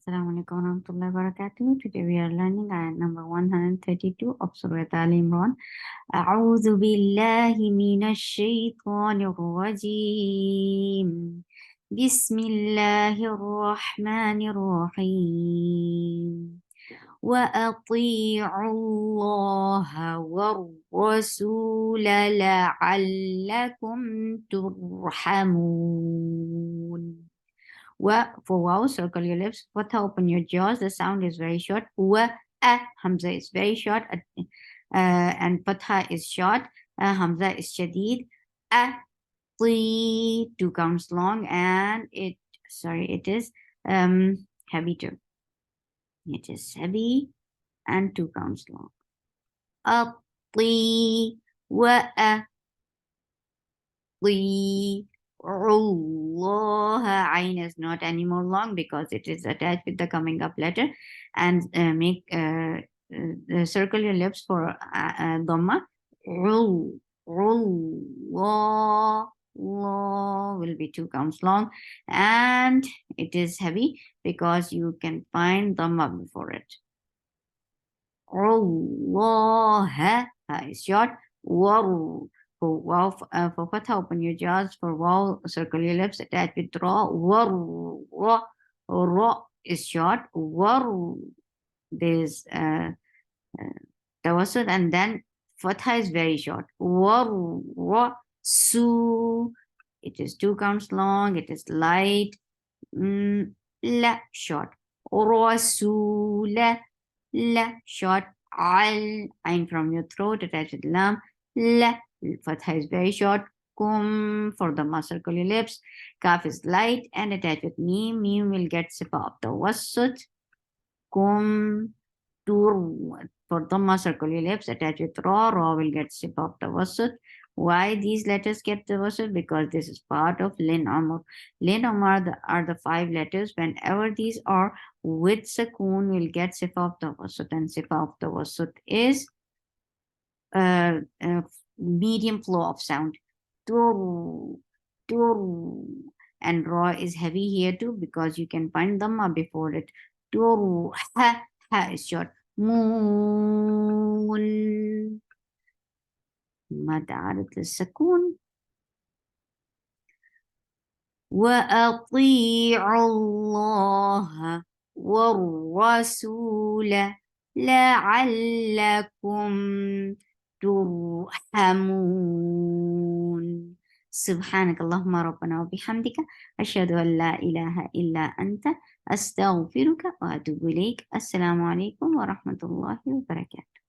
Assalamu alaikum warahmatullahi wabarakatuh. Today we are learning ayat number 132 of Surah Imran. أعوذ بالله من الشيطان الرجيم. بسم الله الرحمن الرحيم. وأطيعوا الله والرسول لعلكم ترحمون. For wow, circle your lips. Fatha, open your jaws. The sound is very short. Hamza is very short. And Fatha is short. Hamza is shadid. Two counts long. And it is heavy too. It is heavy and 2 counts long. Allah. Ain is not anymore long because it is attached with the coming up letter. And circle your lips for Dhamma. Allah will be 2 counts long, and it is heavy because you can find Dhamma before it. Allah is short. War. For wow, for fatha, open your jaws. For wow, circle your lips, attach with ra. Ra is short. War. There's tawassut, and then fatha is very short. War. Su. It is 2 counts long. It is light. La short. Rasula. La short. Al. Ain from your throat, attach with lam. La. Fatha is very short. Kum. For the circle your lips. Kaf is light and attached with mim. Mim will get sifa of the wassut. Kum. Tur. For the circle your lips, attached with ra. Ra will get sifa of the wassut. Why these letters get the wassut? Because this is part of Lin Amr. Lin Amr are the 5 letters. Whenever these are with Sakoon, we'll get sifa of the wassut. And sifa of the wassut is medium flow of sound. Turu, turu. And ra is heavy here too because you can find dhamma before it. Turu, ha is short. Moon. مد عارض للسكون. وأطيعوا الله والرسول لعلكم ترحمون. سبحانك اللهم ربنا وبحمدك أشهد أن لا إله إلا أنت أستغفرك وأتوب إليك. السلام عليكم ورحمة الله وبركاته.